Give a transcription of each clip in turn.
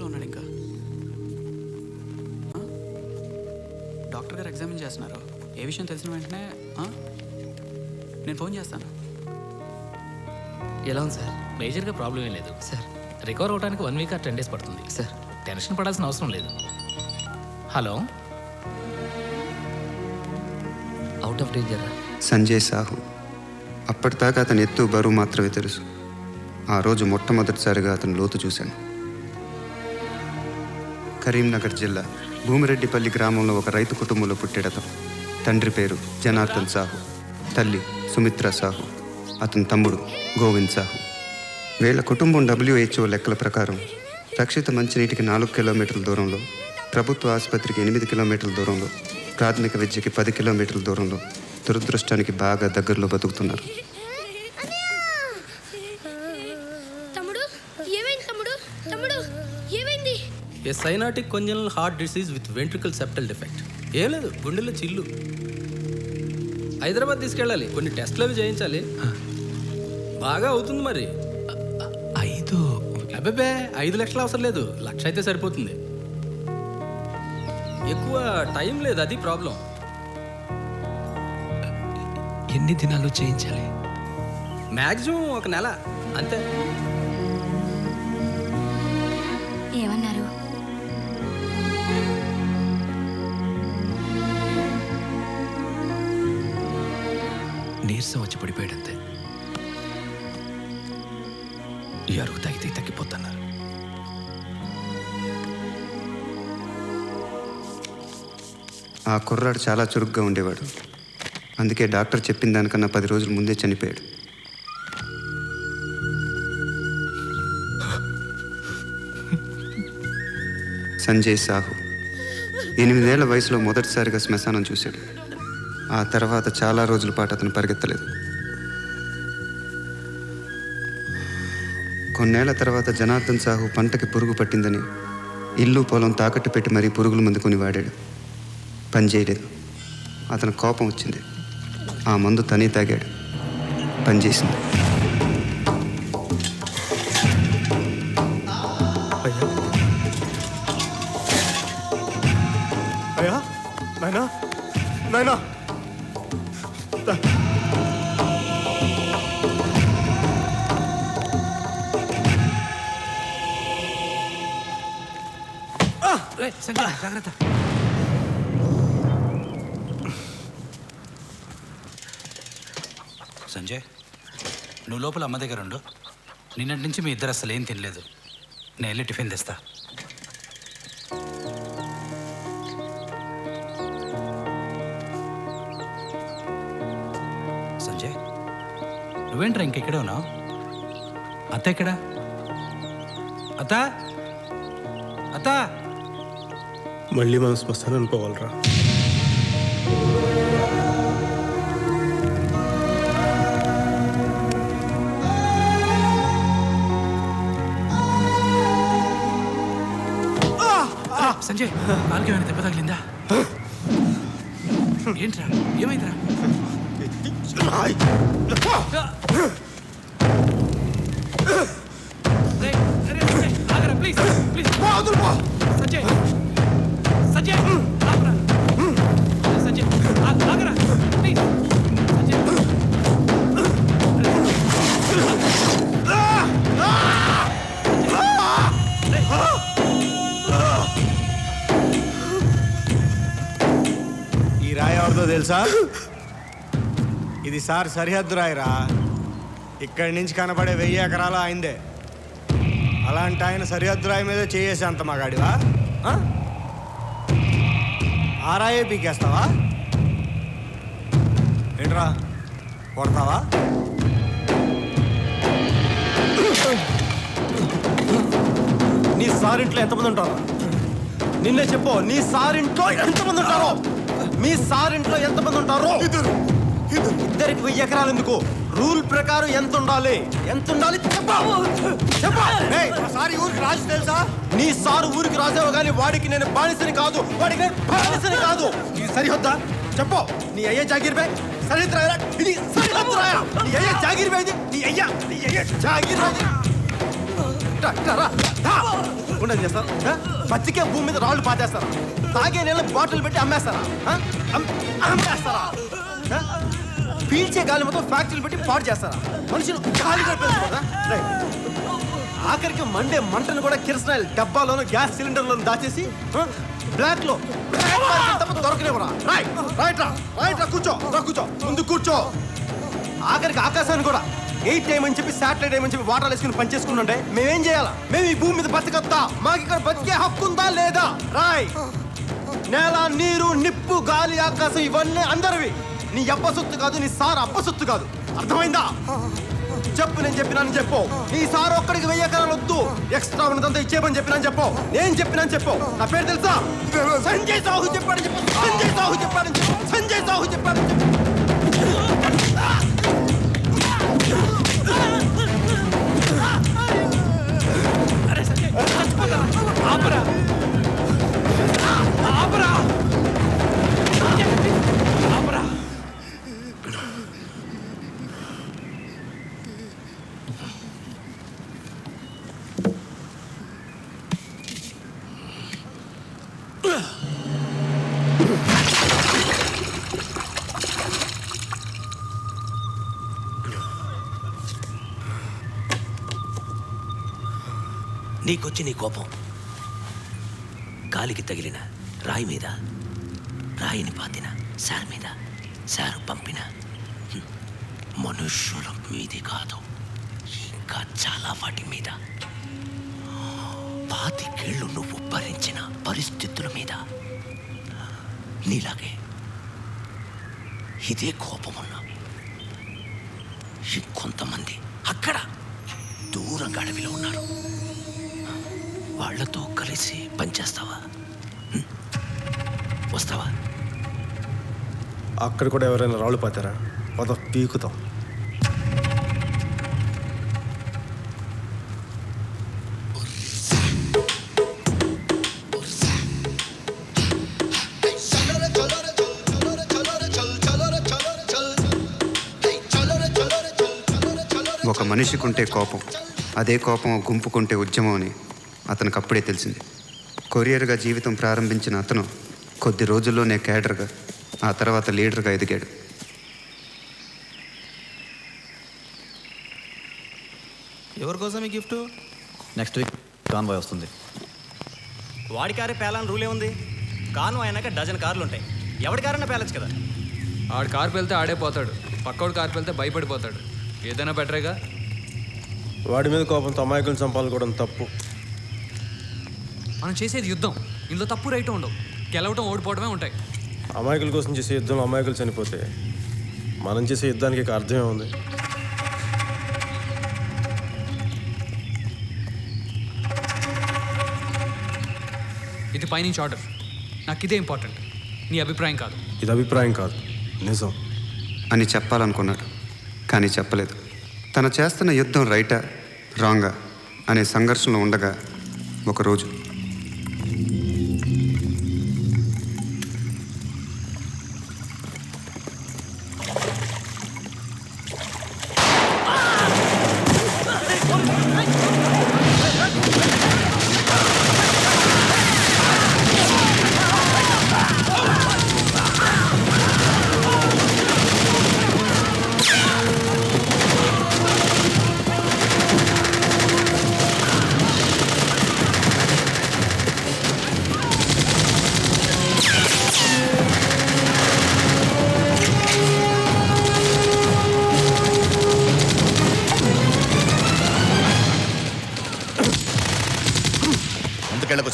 ఐసీయూలో ఉన్నాడు ఇంకా. డాక్టర్ గారు ఎగ్జామిన్ చేస్తున్నారు. ఏ విషయం తెలిసిన వెంటనే నేను ఫోన్ చేస్తాను. ఎలా ఉంది సార్? మేజర్గా ప్రాబ్లం ఏం లేదు సార్. రికవర్ అవడానికి 1 వీక్ 10 డేస్ పడుతుంది సార్. టెన్షన్ పడాల్సిన అవసరం లేదు. Hello, out of danger. Sanjay Sahu. అప్పటిదాకా అతని ఎత్తు బరువు మాత్రమే తెలుసు. ఆ రోజు మొట్టమొదటిసారిగా అతను లోతు చూశాను. కరీంనగర్ జిల్లా భూమిరెడ్డిపల్లి గ్రామంలో ఒక రైతు కుటుంబంలో పుట్టాడతను. తండ్రి పేరు జనార్దన్ సాహు, తల్లి సుమిత్ర సాహు, అతని తమ్ముడు గోవింద్ సాహు. వీళ్ళ కుటుంబం WHO లెక్కల ప్రకారం రక్షిత మంచినీటికి 4 కిలోమీటర్ల దూరంలో, ప్రభుత్వ ఆసుపత్రికి 8 కిలోమీటర్ల దూరంలో, ప్రాథమిక విద్యకి 10 కిలోమీటర్ల దూరంలో, దురదృష్టానికి బాగా దగ్గరలో బతుకుతున్నారు. A cyanotic congenital heart disease with ventricular septal defect. ఏం లేదు, గుండెల్లో చిల్లు. హైదరాబాద్ తీసుకెళ్ళాలి, కొన్ని టెస్ట్లు అవి చేయించాలి. బాగా అవుతుంది మరి. 5 అబ్బాబే 5 లక్షలు అవసరం లేదు, 1 లక్ష అయితే సరిపోతుంది. ఎక్కువ టైం లేదు, అది ప్రాబ్లం. ఎన్ని దినాల్లో చేయించాలి? మ్యాక్సిమం 1 నెల అంతే. ఏమన్నారు? నీరసం వచ్చి పడిపోయాడంతే. ఈ అరుగు తాగితే తగ్గిపోతున్నారు. ఆ కుర్రాడు చాలా చురుగ్గా ఉండేవాడు. అందుకే డాక్టర్ చెప్పిన దానికన్నా 10 రోజుల ముందే చనిపోయాడు. సంజయ్ సాహు 8 ఏళ్ల వయసులో మొదటిసారిగా శ్మశానం చూశాడు. ఆ తర్వాత చాలా రోజుల పాటు అతను పరిగెత్తలేదు. కొన్నేళ్ల తర్వాత జనార్దన్ సాహు పంటకి పురుగు పట్టిందని ఇల్లు పొలం తాకట్టు పెట్టి మరీ పురుగుల మందు కొని వాడాడు. పనిచేయలేదు. అతను కోపం వచ్చింది. ఆ మందు తనే తాగాడు. పనిచేసింది. అయ్యా, నాయనా, నాయనా, జాగ్రత్త. సంజయ్, నువ్వు లోపల అమ్మ దగ్గర ఉండు. నిన్నటి నుంచి మీ ఇద్దరు అసలు ఏం తినలేదు. నేను వెళ్ళి టిఫిన్ తెస్తా. సంజయ్, నువ్వేంట్రా ఇంకెక్కడే ఉన్నావు? అత్త ఎక్కడా? అత్త, అత్త. మళ్ళీ మనం శ్మశానం పోవాలరా. సంజయ్, కాలుకి ఏమైనా దెబ్బ తగిలిందా? ఏంట్రా, ఏమైందిరా? ప్లీజ్ ప్లీజ్ సంజయ్, సంజయ్ ఆగరా. సంజయ్ ఆగరా ప్లీజ్. సంజయ్ ఈ రాయి ఎవరిదో తెలుసా? ఇది సార్ సరిహద్దు రాయిరా. ఇక్కడి నుంచి కనబడే 1000 ఎకరాలు ఆయనదే. అలాంటి ఆయన సరిహద్దు రాయి మీద చేసే అంత మగాడివా? ఆ రాయే పీకేస్తావా ఏంట్రా? కొడతావా? నీ సారింట్లో ఎంతమంది ఉంటారో నిన్నే చెప్పు. నీ సారింట్లో ఎంతమంది ఉంటారో? మీ సారింట్లో ఎంతమంది ఉంటారో? ఇద్దరికి 1000 ఎకరాలు ఎందుకు? రూల్ ప్రకారం ఎంత ఉండాలి? ఎంత ఉండాలి రాజు తెలుసా? నీ సారు ఊరికి రాజావు కానీ వాడికి నేను బానిసని కాదు. వాడికి నేను బానిసని కాదు. ఇది సరిహద్దా? చెప్పు. నీ అయ్యే జాగీర్ బే సరిహద్దు రాయరా? ఇది సరిహద్దు రాయరా? నీ అయ్యే జాగీర్ బే ఇది. నీ అయ్యా జాగీర్ బే ఇది. లేకుండా చేస్తారు బతికే భూమి మీద రాళ్ళు పాతేస్తారా? తాగే నీళ్ళ బాటిల్ పెట్టి అమ్మేస్తారా? అమ్మేస్తారా? పీల్చే గాలి మొత్తం ఫ్యాక్టరీలు పెట్టి పాడు చేస్తారా? మనుషులు గాలి కలిపేస్తారా? ఆఖరికి మండే మంటను కూడా కిరసనాయిల్ డబ్బాలోను గ్యాస్ సిలిండర్లను దాచేసి బ్లాక్ లో దొరకలేవరా? రైట్ కూర్చో ముందు కూర్చో. ఆఖరికి ఆకాశాన్ని కూడా ఎయిట్ ఏమని చెప్పి శాటిలైట్ ఏమని చెప్పి వాటర్ వేసుకుని పనిచేసుకుంటుంటే మేమేం చేయాలా? మేము ఈ భూమి మీద బతకద్దా? మాకు ఇక్కడ బతికే హక్కు ఉందా లేదా? రాయ్, నేల, నీరు, నిప్పు, గాలి, ఆకాశం ఇవన్నీ అందరివి. నీ అబ్బ సొత్తు కాదు, నీ సార్ అబ్బ సొత్తు కాదు. అర్థమైందా? చెప్పు, నేను చెప్పినాను చెప్పు. నీ సార్ ఒక్కడికి 1000 ఎకరాలు వద్దు, ఎక్స్ట్రా ఉన్నదంతా ఇచ్చేయమని చెప్పినాను చెప్పు. నేను చెప్పినాను చెప్పు. నా పేరు తెలుసా? సంజయ్ సాహు చెప్పాడని చెప్పు. సంజయ్ సాహు చెప్పాడని చెప్పు. సంజయ్ సాహు చెప్పాడని చెప్పు. నీకొచ్చి నీ కోపం గాలికి తగిలిన రాయి మీద, రాయిని పాతిన సార్ మీద, సారు పంపిన మనుష్యుల మీది కాదు, ఇంకా చాలా వాటి మీద. 25 ఏళ్ళు నువ్వు భరించిన పరిస్థితుల మీద. నీలాగే ఇదే కోపం ఉన్న ఇంకొంతమంది అక్కడ దూరంగా అడవిలో ఉన్నారు. వాళ్లతో కలిసి పనిచేస్తావా? వస్తావా? అక్కడ కూడా ఎవరైనా రాళ్ళు పాతారా? పద పీకుతాం. ఒక మనిషికుంటే కోపం, అదే కోపం గుంపుకుంటే ఉద్యమం అని అతనికి అప్పుడే తెలిసింది. కొరియర్గా జీవితం ప్రారంభించిన అతను కొద్ది రోజుల్లోనే క్యాడర్గా, ఆ తర్వాత లీడర్గా ఎదిగాడు. ఎవరి కోసం ఈ గిఫ్ట్? నెక్స్ట్ వీక్ కాన్వాయ్ వస్తుంది. వాడి కారే పేలని రూలే ఉంది. కాను అయినాక డజన్ కార్లు ఉంటాయి. ఎవడి కారన్నా పేలచ్చు కదా. ఆడు కారు వెళ్తే ఆడే పోతాడు, పక్కోడు కారు వెళ్తే భయపడిపోతాడు. ఏదైనా బెటరేగా. వాడి మీద కోపంతో అమాయకులను చంపాలనుకోవడం తప్పు. మనం చేసేది యుద్ధం, ఇందులో తప్పు రైట్ ఉండవు. గెలవటం ఓడిపోవడమే ఉంటాయి. అమాయకుల కోసం చేసే యుద్ధంలో అమాయకులు చనిపోతే మనం చేసే యుద్ధానికి అర్థమే ఉంది. ఇది పైనుంచి ఆర్డర్. నాకు ఇదే ఇంపార్టెంట్, నీ అభిప్రాయం కాదు. ఇది అభిప్రాయం కాదు, నిజం అని చెప్పాలనుకున్నాడు, కానీ చెప్పలేదు. తను చేస్తున్న యుద్ధం రైటా రాంగా అనే సంఘర్షణలో ఉండగా ఒకరోజు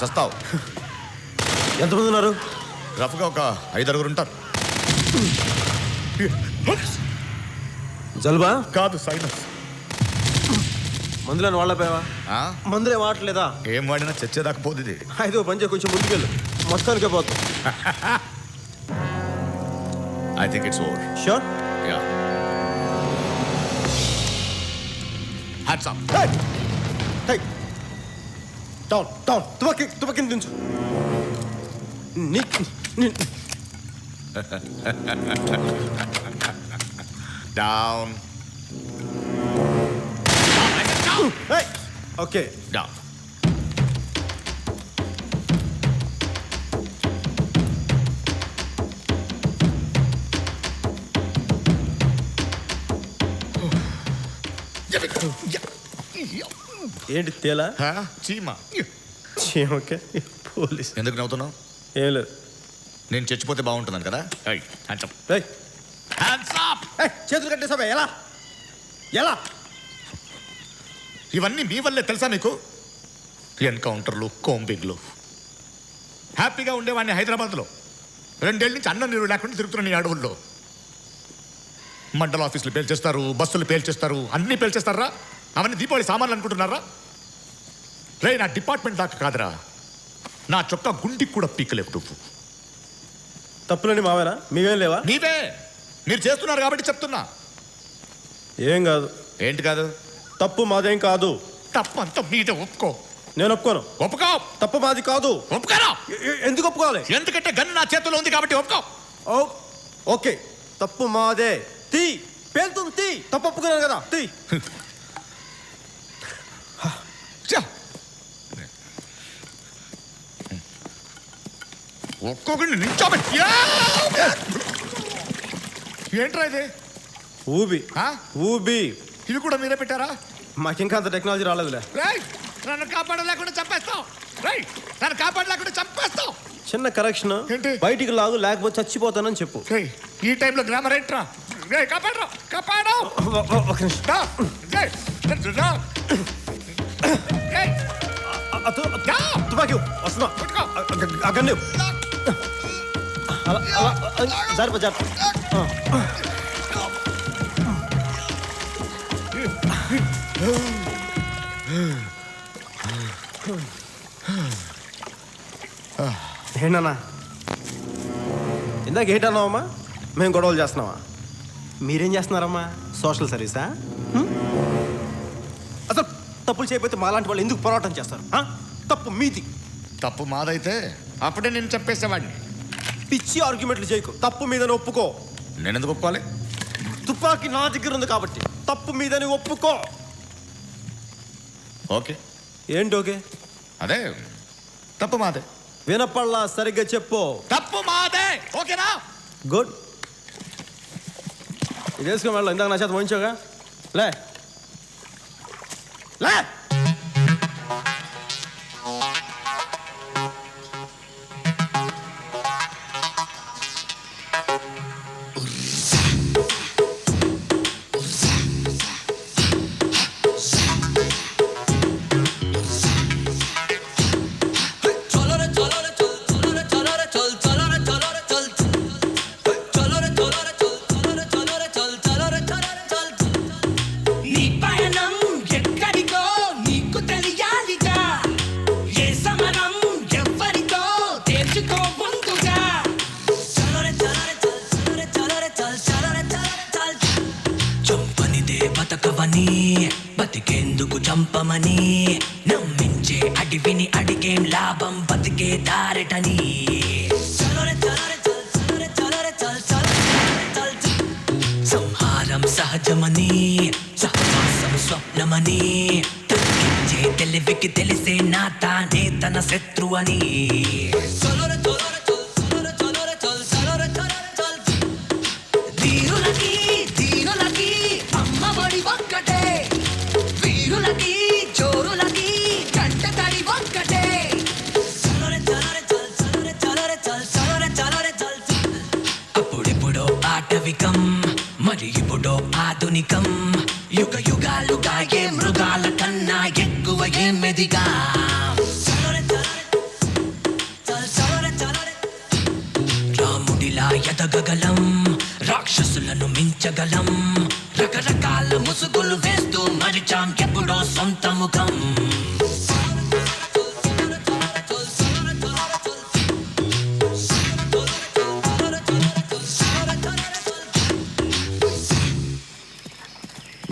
చస్తావు. ఎంతమంది ఉన్నారు? రఫ్గా ఒక 5-6 ఉంటారు. జలుబా కాదు, సైనస్. మందులని వాళ్ళపోయావా? మందులే వాడలేదా? ఏం వాడినా చచ్చేదాకా పోతుంది. అయితే పని కొంచెం ముందుకెళ్ళు, మొత్తానికే పోతాం. I think it's over. Sure? Yeah. Hats off. Hey, down down. తుపాకీని దించు. డౌన్. Okay, down. ఏంటి తేలా చీమా ఓకే పోలీస్ ఎందుకు నవ్వుతున్నావు? ఏం లేదు. నేను చచ్చిపోతే బాగుంటున్నాను కదా. ఏయ్, చేతులు కట్టేసావా? ఎలా ఎలా ఇవన్నీ మీ వల్లే తెలుసా నీకు? ఎన్కౌంటర్లు, కోంబింగ్లు. హ్యాపీగా ఉండేవాడిని హైదరాబాద్లో. 2 ఏళ్ళ నుంచి అన్నం నీరు లేకుండా తిరుగుతున్నాను ఈ అడవుల్లో. మండల ఆఫీసులు పేల్చేస్తారు, బస్సులు పేల్చేస్తారు, అన్నీ పేల్చేస్తారా? అవన్నీ దీపావళి సామాన్లు అనుకుంటున్నారా? రే, నా డిపార్ట్మెంట్ దాకా కాదురా, నా చొక్కా గుండికి కూడా పీకలేవు నువ్వు. తప్పులని మావేనా? మీవేం లేవా? నీవే, మీరు చేస్తున్నారు కాబట్టి చెప్తున్నా. ఏం కాదు. ఏంటి కాదు? తప్పు మాదేం కాదు. తప్పు అంతా మీదే, ఒప్పుకో. నేను ఒప్పుకోను. ఒప్పుకో. తప్పు మాది కాదు. ఒప్పుకోరా. ఎందుకు ఒప్పుకోవాలి? ఎందుకంటే గన్ను నా చేతిలో ఉంది కాబట్టి ఒప్పుకో. ఓకే, తప్పు మాదే. తీ, పేలుతుంది, తీ. తప్పు ఒప్పుకున్నాను కదా, తీ. ఒక్కొక్కడిని నించోబెట్టి. ఏంట్రా ఇది? ఊబి. ఊబి. ఇవి కూడా మీరే పెట్టారా? మాకింకా అంత టెక్నాలజీ రాలేదులే. నన్ను కాపాడలేకుండా చంపేస్తావు. నన్ను కాపాడలేకుండా చంపేస్తావు. చిన్న కరెక్షన్. బయటికి లాగు, లేకపోతే చచ్చిపోతానని చెప్పు. ఈ టైంలో గ్రామర్ ఏంట్రా? కాపాడరా, కాపాడు. తుపాకీ వస్తున్నా. అక్కడి జారిపో జారి. ఏంటన్నా ఇందాక ఏంటన్నావమ్మా? మేము గొడవలు చేస్తున్నావా? మీరేం చేస్తున్నారమ్మా? సోషల్ సర్వీసా? అసలు తప్పులు చేయకపోతే మాలాంటి వాళ్ళు ఎందుకు పోరాటం చేస్తారు? తప్పు మీది. తప్పు మాదైతే అప్పుడే నేను చెప్పేసేవాడిని. పిచ్చి ఆర్గ్యుమెంట్లు చేయకు. తప్పు మీదని ఒప్పుకో. నేను ఎందుకు ఒప్పుకోవాలి? తుపాకీ నా దగ్గర ఉంది కాబట్టి తప్పు మీదని ఒప్పుకో. ఓకే. ఏంటి ఓకే? అదే, తప్పు మాదే. వినపల్లా, సరిగ్గా చెప్పు. తప్పు మాదే. ఓకేనా? గుడ్. ఇది వేసుకుని వెళ్ళా. ఇందాక నా చేత మోయించావుగా. లే లే. బతికేందుకు చంపమని నమ్మించే అడివిని అడిగేం లాభం, బతికే దారెటని. సంహారం సహజమని, సహవాసం స్వప్నమని, తగ్గించే తెలివికి తెలిసే నా తానే తన శత్రువని. ధీరులకి ధీరులకి అమ్మఒడి ఒక్కటే, వీరులకి చోరులకి కంట తడి ఒక్కటే. అప్పుడెప్పుడో ఆటవికం, మరి ఇప్పుడో ఆధునికం. యుగ యుగాలుగా ఏ మృగాల కన్నా ఎక్కువ ఏమెదిగా. రాముడిలా ఎదగగలం, రాక్షసులను మించగలం. రకరకాల ముసుగులు వేస్తూ మరిచాం ఎప్పుడో సొంత ముఖం.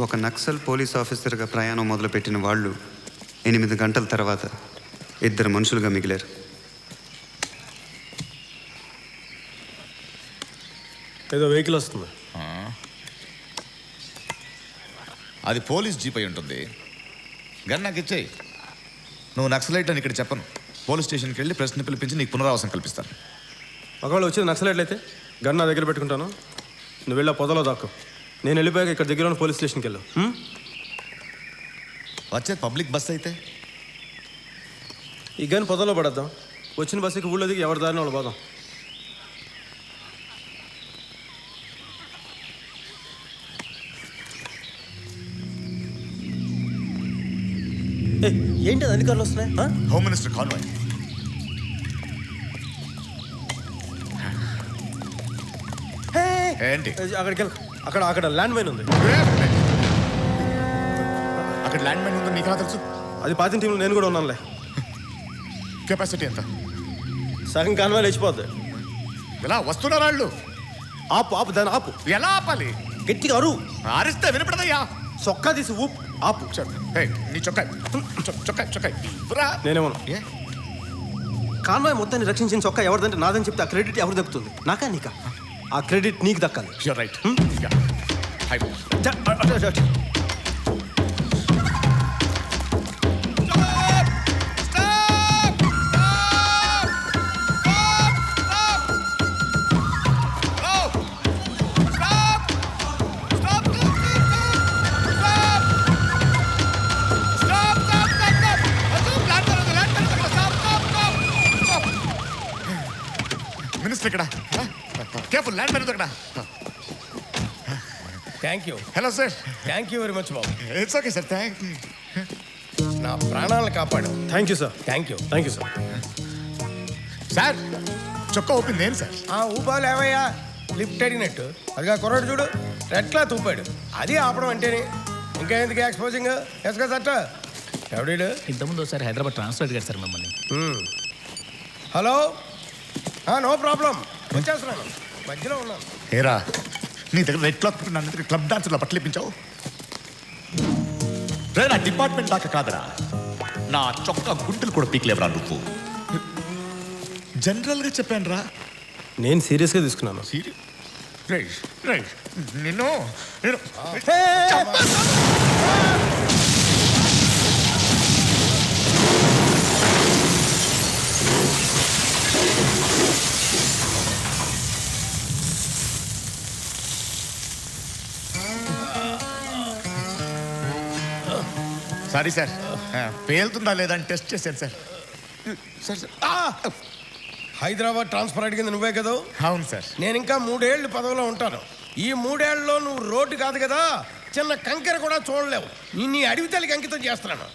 ఒక నక్సల్ పోలీస్ ఆఫీసర్గా ప్రయాణం మొదలుపెట్టిన వాళ్ళు 8 గంటల తర్వాత 2 మనుషులుగా మిగిలారు. ఏదో వెహికల్ వస్తుంది. అది పోలీస్ జీప్ అయి ఉంటుంది. గన్ నాకు ఇచ్చేయి. నువ్వు నక్సలైట్ అని ఇక్కడ చెప్పను. పోలీస్ స్టేషన్కి వెళ్ళి ప్రెస్ని పిలిపించి నీకు పునరావాసం కల్పిస్తాను. ఒకవేళ వచ్చేది నక్సలైట్లు అయితే గన్ నా దగ్గర పెట్టుకుంటాను. నువ్వు వెళ్ళా పొదలో దాక్కు. నేను వెళ్ళిపోయాక ఇక్కడ దగ్గర ఉన్న పోలీస్ స్టేషన్కి వెళ్ళు. వచ్చేది పబ్లిక్ బస్ అయితే ఈ గన్ పొదలో పడద్దాం. వచ్చిన బస్సుకి ఊళ్ళో దిగి ఎవరి దారిని వాళ్ళు పోదాం. ఏంటి అది అధికారులు వస్తున్నాయి? Home minister convoy. ఏంటి అక్కడికి వెళ్ళి అక్కడ అక్కడ ల్యాండ్ మైన్ ఉంది. అక్కడ ల్యాండ్ మైన్ ఉందని నీకు తెలుసు? అది పాతిన టీంలో నేను కూడా ఉన్నానులే. కెపాసిటీ ఎంత? సగం కాన్వాయ్ లేచిపోద్ది. ఎలా వస్తున్నారు వాళ్ళు? ఆపు ఆపు దాన్ని ఆపు. ఎలా ఆపాలి? గట్టిగా అరు. ఆరిస్తే వినపడదయ్యా. చొక్కా తీసి ఊపు. ఆపు. నీ చొక్కా చొక్కా చొక్కా నేనేమన్నా కాన్వాయ్ మొత్తాన్ని రక్షించిన చొక్కా ఎవరిదంటే నాదని చెప్తే ఆ క్రెడిట్ ఎవరు దక్కుతుంది? నాకా నీకా? ఆ క్రెడిట్ నీకు దక్కాలి. You're right. మినిస్టర్ ఇక్కడ. కేర్ఫుల్, ల్యాండ్ మైన్ ఇక్కడ. Thank you. Hello sir. Thank you very much బాబు. It's okay sir. Thank you. నా ప్రాణాలను కాపాడు. Thank you sir. Thank you. Thank you sir. Sir చొక్కా ఓపెన్ నేను సార్. ఊపాలు ఏవయ్యా లిఫ్ట్ అడిగినట్టు. అదిగా కుర్రాడు చూడు రెట్లా తూపాడు. అది ఆపడం అంటేనే. ఇంకా ఎందుకు ఎక్స్పోజింగ్? ఎస్గా సట్ట ఎవడీడు? ఇంతకుముందు ఒకసారి హైదరాబాద్ ట్రాన్స్ఫర్ అడిగారు సార్ మిమ్మల్ని. హలో, నో ప్రాబ్లం, వచ్చేస్తున్నాను. మధ్యలో ఉన్నాను. ఏరా నీ దగ్గర రెడ్ క్లాత్ నన్ను దగ్గర క్లబ్ డాన్సర్లో పట్టలేపించావు. రే నా డిపార్ట్మెంట్ దాకా కాదరా, నా చొక్కా గుంటలు కూడా పీకలేవరా నువ్వు. జనరల్గా చెప్పాను రా. నేను సీరియస్గా తీసుకున్నాను. సీరియస్ నిన్ను నేను సారీ సార్, పేలుతుందా లేదా అని టెస్ట్ చేశాను sir. Sir sir Hyderabad transfer అడిగింది నువ్వే కదా? అవును సార్. నేను ఇంకా 3 ఏళ్ళు పదవిలో ఉంటాను. ఈ 3 ఏళ్ళలో నువ్వు రోడ్డు కాదు కదా, చిన్న కంకెర కూడా చూడలేవు. నీ అడవి తల్లికి అంకితం చేస్తున్నాను.